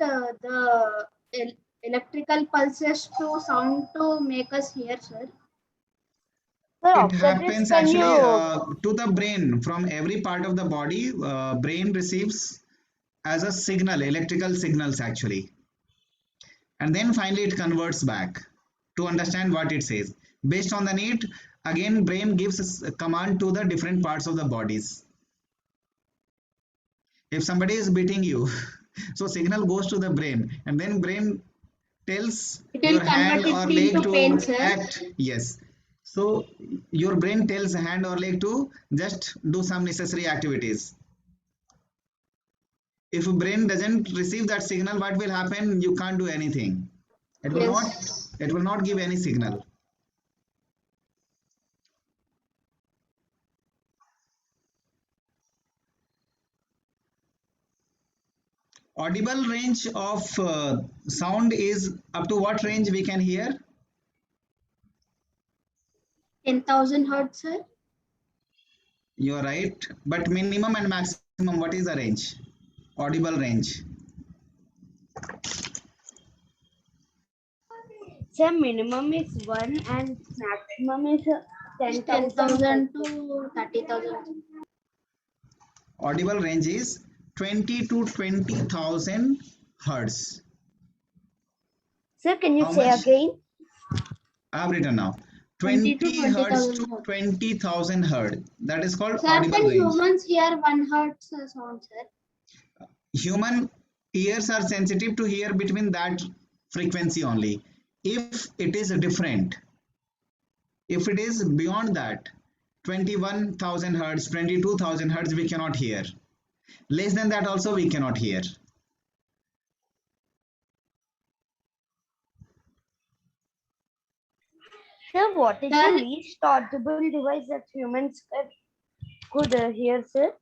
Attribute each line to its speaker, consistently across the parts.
Speaker 1: the electrical pulses to sound to make us hear, sir?
Speaker 2: Sir,
Speaker 3: It
Speaker 2: after this,
Speaker 3: happens
Speaker 2: can
Speaker 3: actually
Speaker 2: you
Speaker 3: to the brain. From every part of the body, brain receives as a signal, electrical signals actually, and then finally it converts back to understand what it says. Based on the need, again brain gives a command to the different parts of the bodies. If somebody is beating you, so signal goes to the brain, and then brain tells
Speaker 1: It will
Speaker 3: your hand
Speaker 1: convert
Speaker 3: or
Speaker 1: it
Speaker 3: leg
Speaker 1: into pain,
Speaker 3: to
Speaker 1: sir.
Speaker 3: act. Yes. So your brain tells hand or leg to just do some necessary activities. If brain doesn't receive that signal, what will happen? You can't do anything. It will not.
Speaker 1: Yes.
Speaker 3: It will not give any signal. Audible range of sound is up to what range we can hear?
Speaker 1: 10,000 hertz, sir.
Speaker 3: You are right. But minimum and maximum, what is the range? Audible range.
Speaker 2: say minimum is 1 and maximum is 10,000?
Speaker 1: 10,000 to 30,000.
Speaker 3: Audible range is 20 to 20,000 hertz.
Speaker 2: Sir, can you
Speaker 3: How
Speaker 2: say
Speaker 3: much?
Speaker 2: again?
Speaker 3: I have written now.
Speaker 1: 20 to
Speaker 3: 20 hertz
Speaker 1: 20,000
Speaker 3: to
Speaker 1: hertz.
Speaker 3: 20,000 hertz. That is called
Speaker 1: Sir,
Speaker 3: audible
Speaker 1: can
Speaker 3: range.
Speaker 1: humans hear 1 hertz sound, sir?
Speaker 3: Human ears are sensitive to hear between that frequency only. If it is different, if it is beyond that, 21,000 hertz, 22,000 hertz, we cannot hear. Less than that also we cannot hear.
Speaker 2: Sir, what is
Speaker 1: Sir?
Speaker 2: the least audible device that humans could hear, sir?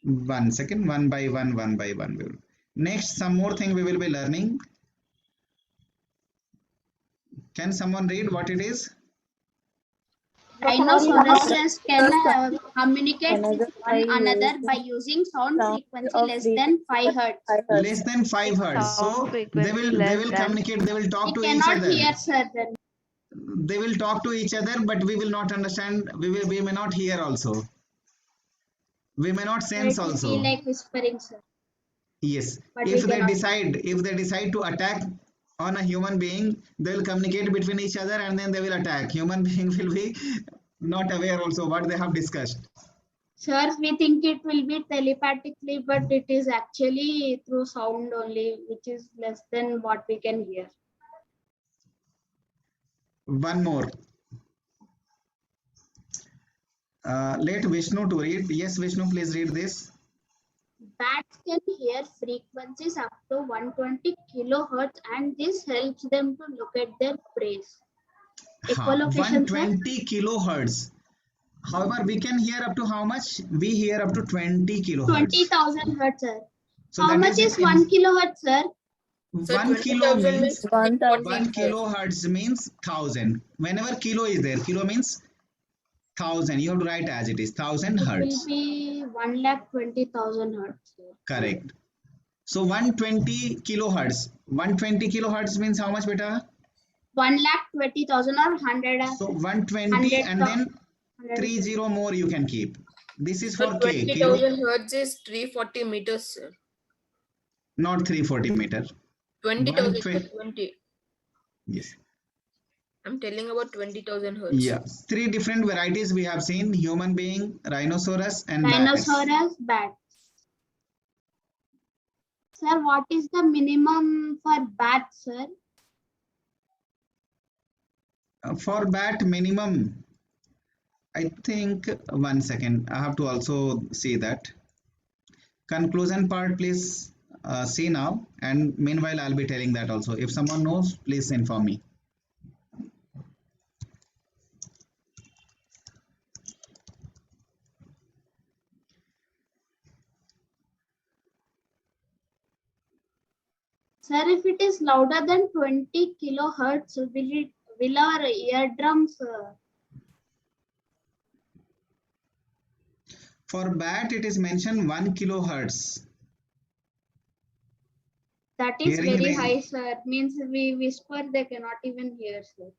Speaker 3: 1 second, one by one, one by one. Next, some more thing we will be learning. Can someone read what it is?
Speaker 1: Rhinoceroses can communicate with one
Speaker 4: by
Speaker 1: another
Speaker 4: using
Speaker 1: by using sound
Speaker 4: sound
Speaker 1: frequency
Speaker 4: of
Speaker 1: less than 5 hertz.
Speaker 3: Less than 5 hertz.
Speaker 4: Sound
Speaker 3: So
Speaker 4: frequency
Speaker 3: they
Speaker 4: less
Speaker 3: will
Speaker 4: than
Speaker 3: communicate, they will talk
Speaker 1: We
Speaker 3: to each
Speaker 1: cannot
Speaker 3: other.
Speaker 1: hear, sir. Then.
Speaker 3: They will talk to each other, but we will not understand. We may not hear also. We may not sense
Speaker 1: It will
Speaker 3: also.
Speaker 1: feel like whispering, sir.
Speaker 3: Yes.
Speaker 1: But we cannot hear.
Speaker 3: If they decide to attack on a human being, they will communicate between each other and then they will attack. Human being will be not aware also what they have discussed.
Speaker 1: Sir, we think it will be telepathically, but it is actually through sound only, which is less than what we can hear.
Speaker 3: One more. Let Vishnu to read. Yes, Vishnu, please read this.
Speaker 1: Bats can hear frequencies up to 120 kilohertz, and this helps them to locate their prey. Echolocation, sir.
Speaker 3: 120 kilohertz. However, we can hear up to how much? We hear up to 20 kilohertz.
Speaker 1: 20,000 hertz, sir.
Speaker 3: So
Speaker 1: How
Speaker 3: that
Speaker 1: much is
Speaker 3: in
Speaker 1: 1 kilohertz, sir?
Speaker 5: So
Speaker 3: 1 kilo
Speaker 5: 20,000
Speaker 3: means
Speaker 4: 1,000
Speaker 3: 1 kilohertz means 1,000. Whenever kilo is there, kilo means 1,000. You have to write as it is 1,000
Speaker 1: It
Speaker 3: hertz.
Speaker 1: will be 1,20,000 hertz, sir.
Speaker 3: Correct. So 120 kilohertz. 120 kilohertz means how much, beta?
Speaker 1: 1,20,000 or 100.
Speaker 3: So 120
Speaker 1: 100
Speaker 3: and then 30 more you can keep. This is
Speaker 5: So
Speaker 3: for K. Kilo,
Speaker 5: 20,000 hertz is 340 meters, sir.
Speaker 3: not 340 meter.
Speaker 5: 20,000
Speaker 3: 120.
Speaker 5: 20.
Speaker 3: Yes.
Speaker 5: I'm telling about 20,000 hertz.
Speaker 3: Yeah. 3 different varieties we have seen: human being, rhinoceros, and bats.
Speaker 1: Rhinoceros, bats. Sir, what is the minimum for bats, sir?
Speaker 3: For bat minimum, I think 1 second. I have to also see that. Conclusion part, please see now. And meanwhile, I'll be telling that also. If someone knows, please inform me.
Speaker 1: Sir, if it is louder than 20 kilohertz, will our eardrums?
Speaker 3: For bat, it is mentioned 1 kilohertz.
Speaker 1: That is
Speaker 3: Hearing
Speaker 1: very
Speaker 3: range.
Speaker 1: high, sir. Means we whisper, they cannot even hear, sir.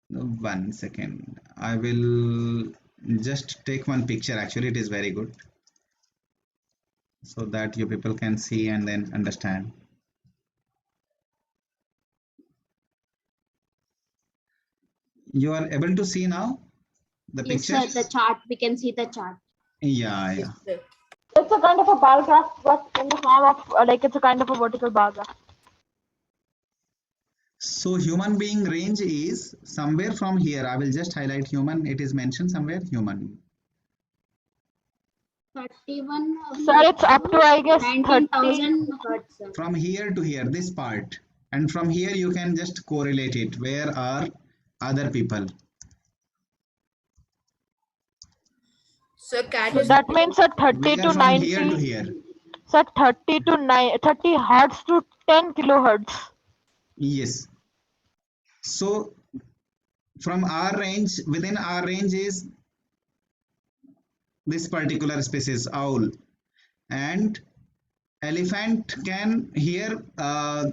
Speaker 3: 1 second. I will just take one picture. Actually, it is very good, so that you people can see and then understand. You are able to see now the
Speaker 1: Yes,
Speaker 3: picture?
Speaker 1: sir. The chart. We can see the chart.
Speaker 3: Yeah, yeah.
Speaker 5: Yes, sir.
Speaker 2: It's a kind of a bar graph, but in the form of like it's a kind of a vertical bar graph.
Speaker 3: So human being range is somewhere from here. I will just highlight human. It is mentioned somewhere human.
Speaker 1: 31.
Speaker 2: Sir, it's up to I guess 30.
Speaker 1: 19,000 hertz, sir.
Speaker 3: From here to here, this part. And from here you can just correlate it. Where are other people?
Speaker 5: So cat
Speaker 2: So
Speaker 5: is
Speaker 2: that means a 30
Speaker 3: We are
Speaker 2: to
Speaker 3: from here to
Speaker 2: 90.
Speaker 3: here.
Speaker 2: Sir, 30 to 30 hertz to 10 kilohertz.
Speaker 3: Yes. So from our range, within our range is this particular species, owl. And elephant can hear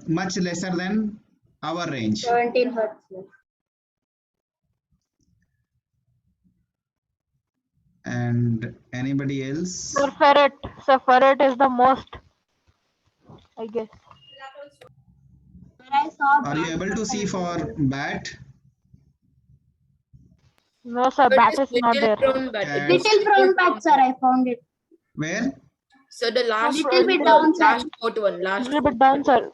Speaker 3: much lesser than our range.
Speaker 1: 17 hertz, sir.
Speaker 3: And anybody else?
Speaker 2: Sir, ferret. Sir, ferret is the most, I guess.
Speaker 1: Sir, I saw
Speaker 3: Are you
Speaker 1: bat,
Speaker 3: able to
Speaker 1: but
Speaker 3: see
Speaker 1: I
Speaker 3: for
Speaker 1: don't know.
Speaker 3: bat?
Speaker 2: No, sir,
Speaker 5: But
Speaker 2: bat
Speaker 5: it's
Speaker 2: is not
Speaker 5: little
Speaker 2: there.
Speaker 5: brown bat.
Speaker 3: Cat.
Speaker 5: It is
Speaker 1: Little brown bat, sir. I found it.
Speaker 3: Where?
Speaker 5: So the last
Speaker 1: Little bit down, sir.
Speaker 5: last fourth one. Last
Speaker 2: Little
Speaker 5: fourth
Speaker 2: bit down,
Speaker 5: one.
Speaker 2: sir.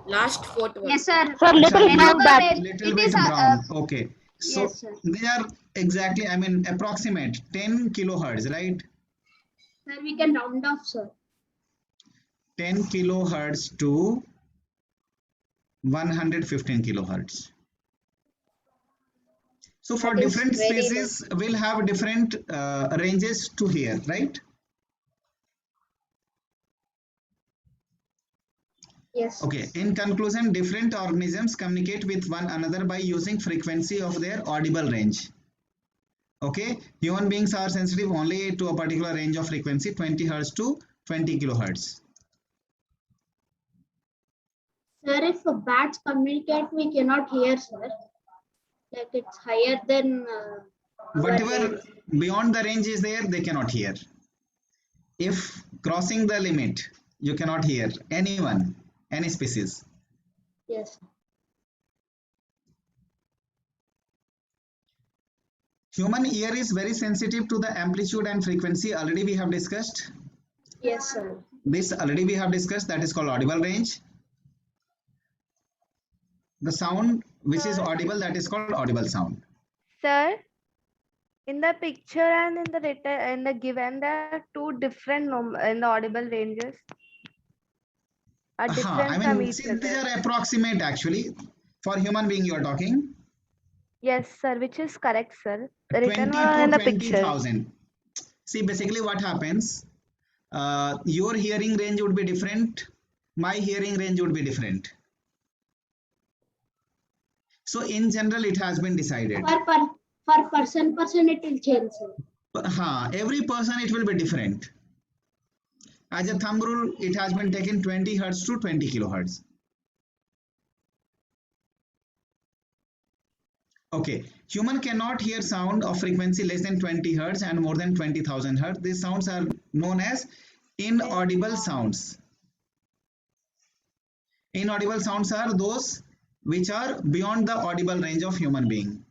Speaker 5: Last fourth one.
Speaker 1: Yes, sir.
Speaker 2: Sir, little
Speaker 3: Acha,
Speaker 2: brown bat.
Speaker 3: little
Speaker 1: It
Speaker 3: bit
Speaker 1: is
Speaker 3: brown. Okay. So
Speaker 1: yes, sir.
Speaker 3: they are exactly, I mean, approximate 10 kilohertz, right?
Speaker 1: Sir, we can round off, sir.
Speaker 3: 10 kilohertz to 115 kilohertz. So for
Speaker 1: That is
Speaker 3: different
Speaker 1: very
Speaker 3: species, we'll have different ranges to hear, right?
Speaker 1: Yes.
Speaker 3: Okay. In conclusion, different organisms communicate with one another by using frequency of their audible range. Okay. Human beings are sensitive only to a particular range of frequency, 20 hertz to 20 kilohertz.
Speaker 1: Sir, if bats communicate, we cannot hear, sir. Like it's higher than our
Speaker 3: Whatever
Speaker 1: range.
Speaker 3: beyond the range is there, they cannot hear. If crossing the limit, you cannot hear anyone, any species.
Speaker 1: Yes.
Speaker 3: Human ear is very sensitive to the amplitude and frequency. Already we have discussed.
Speaker 1: Yes, sir.
Speaker 3: This already we have discussed. That is called audible range. The sound which is audible, that is called audible sound.
Speaker 4: Sir, in the picture and in the written in the given, there are two different in the audible ranges. Are different
Speaker 3: I
Speaker 4: from
Speaker 3: mean,
Speaker 4: each
Speaker 3: see, these
Speaker 4: other.
Speaker 3: are approximate actually. For human being, you are talking
Speaker 4: Yes, sir, which is correct, sir. The
Speaker 3: 20
Speaker 4: written one in
Speaker 3: to
Speaker 4: the picture.
Speaker 3: 20,000. See, basically what happens, your hearing range would be different. My hearing range would be different. So in general, it has been decided.
Speaker 1: For person it will change, sir.
Speaker 3: Every person, it will be different. As a thumb rule, it has been taken 20 hertz to 20 kilohertz. Okay, human cannot hear sound of frequency less than 20 hertz and more than 20,000 hertz. These sounds are known as inaudible sounds. Inaudible sounds are those which are beyond the audible range of human being.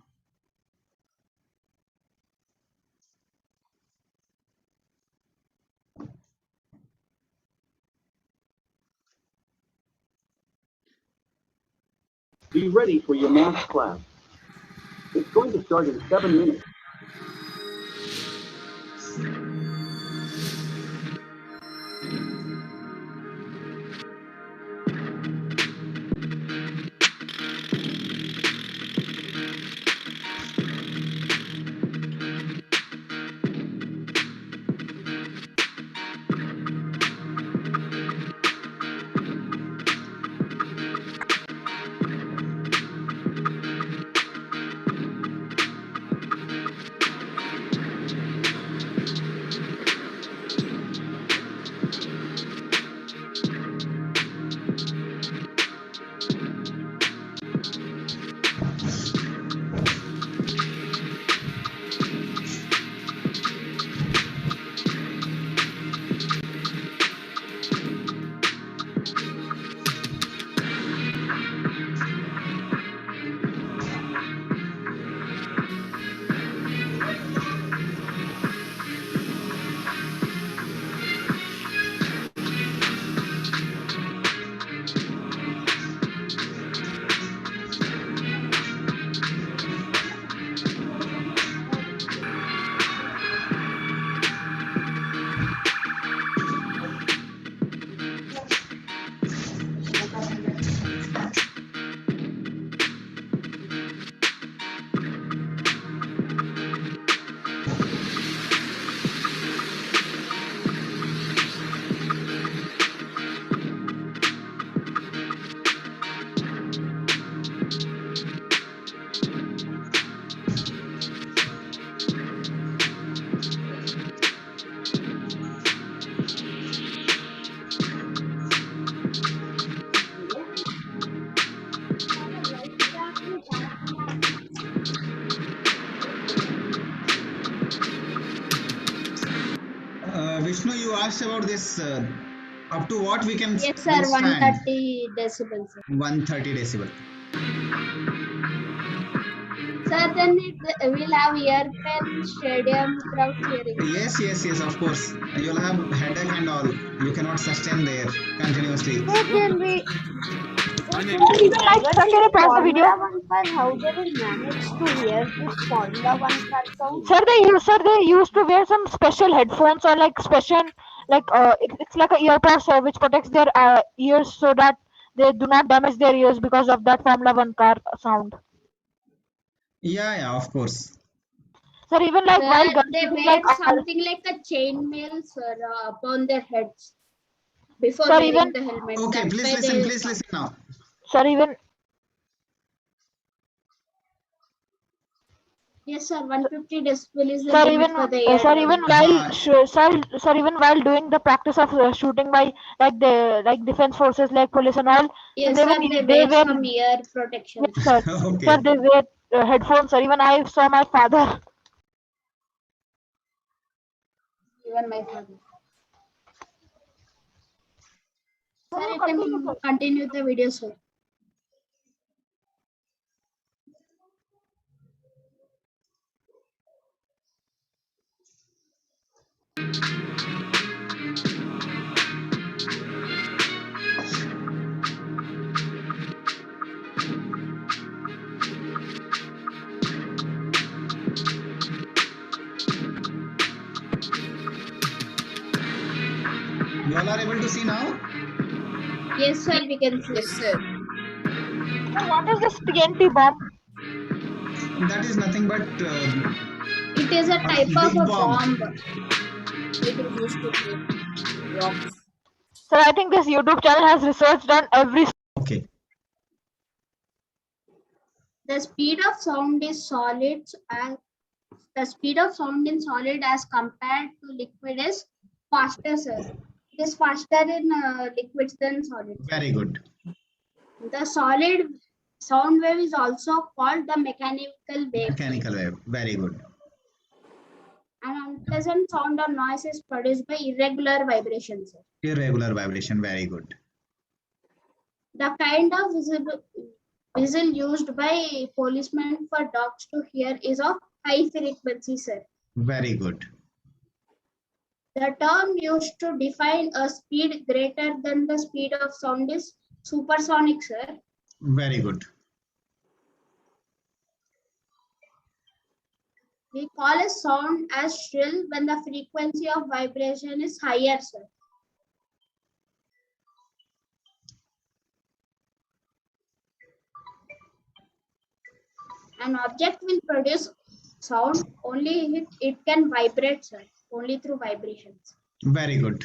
Speaker 6: Be ready for your math class. It's going to start in 7 minutes.
Speaker 3: asked about this. Up to what we can
Speaker 1: Yes, sir.
Speaker 3: withstand?
Speaker 1: 130 decibels. Sir.
Speaker 3: 130 decibel.
Speaker 1: Sir, then it will have earpen stadium crowd cheering.
Speaker 3: Yes, yes, yes. Of course, you'll have headache and all. You cannot sustain there continuously.
Speaker 2: So can we?
Speaker 7: Like, sir, can you pause the video?
Speaker 2: Formula One car, how they will manage to hear this Formula One car sound?
Speaker 7: Sir, they used to wear some special headphones or like special, like it's like a earpiece which protects their ears so that they do not damage their ears because of that Formula One car sound.
Speaker 3: Yeah, yeah, of course.
Speaker 7: Sir, even like while
Speaker 1: Sir, they
Speaker 7: gunsmithing,
Speaker 1: wear
Speaker 7: like
Speaker 1: something like a chainmail, sir, upon their heads before
Speaker 7: Sir,
Speaker 1: wearing
Speaker 7: even-
Speaker 1: the helmet.
Speaker 3: Okay,
Speaker 1: That's
Speaker 3: please
Speaker 1: why
Speaker 3: listen.
Speaker 1: they-
Speaker 3: Please listen now.
Speaker 7: sir, even
Speaker 1: Yes, sir. 150 decibel is the
Speaker 7: sir,
Speaker 1: limit
Speaker 7: even
Speaker 1: for the ear.
Speaker 7: sir, even while sir, even while doing the practice of shooting by like the like defense forces like police and all,
Speaker 1: Yes,
Speaker 7: they
Speaker 1: sir.
Speaker 7: will-
Speaker 1: They
Speaker 7: they
Speaker 1: wear
Speaker 7: wear-
Speaker 1: some ear protection.
Speaker 7: yes, sir.
Speaker 3: Okay.
Speaker 7: Sir, they wear headphones. Sir, even I saw my father.
Speaker 1: Even my father. Sir, you can continue the video, sir.
Speaker 3: You all are able to see now?
Speaker 1: Yes, sir. We can see.
Speaker 5: Yes, sir.
Speaker 7: Sir, what is this TNT bomb?
Speaker 3: That is nothing but
Speaker 1: It is a type
Speaker 3: big
Speaker 1: of a
Speaker 3: bomb.
Speaker 1: bomb.
Speaker 5: It is used to keep rocks.
Speaker 7: Sir, I think this YouTube channel has researched on every.
Speaker 3: okay.
Speaker 1: The speed of sound is solid as the speed of sound in solid as compared to liquid is faster, sir. It is faster in liquids than solids.
Speaker 3: Very good.
Speaker 1: The solid sound wave is also called the mechanical wave.
Speaker 3: Mechanical wave. Very good.
Speaker 1: An unpleasant sound or noise is produced by irregular vibrations, sir.
Speaker 3: Irregular vibration. Very good.
Speaker 1: The kind of whistle used by policemen for dogs to hear is of high frequency, sir.
Speaker 3: Very good.
Speaker 1: The term used to define a speed greater than the speed of sound is supersonic, sir.
Speaker 3: Very good.
Speaker 1: We call a sound as shrill when the frequency of vibration is higher, sir. An object will produce sound only if it can vibrate, sir, only through vibrations.
Speaker 3: Very good.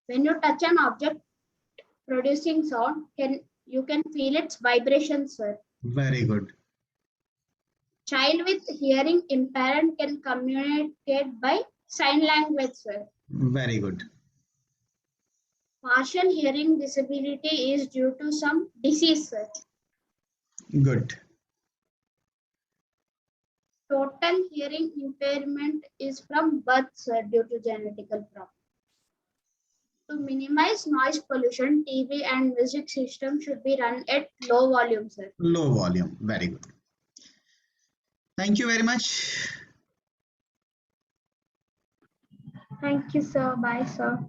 Speaker 1: When you touch an object producing sound, you can feel its vibrations, sir.
Speaker 3: Very good.
Speaker 1: Child with hearing impairment can communicate by sign language, sir.
Speaker 3: Very good.
Speaker 1: Partial hearing disability is due to some disease, sir.
Speaker 3: Good.
Speaker 1: Total hearing impairment is from birth, sir, due to genetical problem. To minimize noise pollution, TV and music system should be run at low volume, sir.
Speaker 3: Low volume. Very good. Thank you very much.
Speaker 1: Thank you, sir. Bye, sir.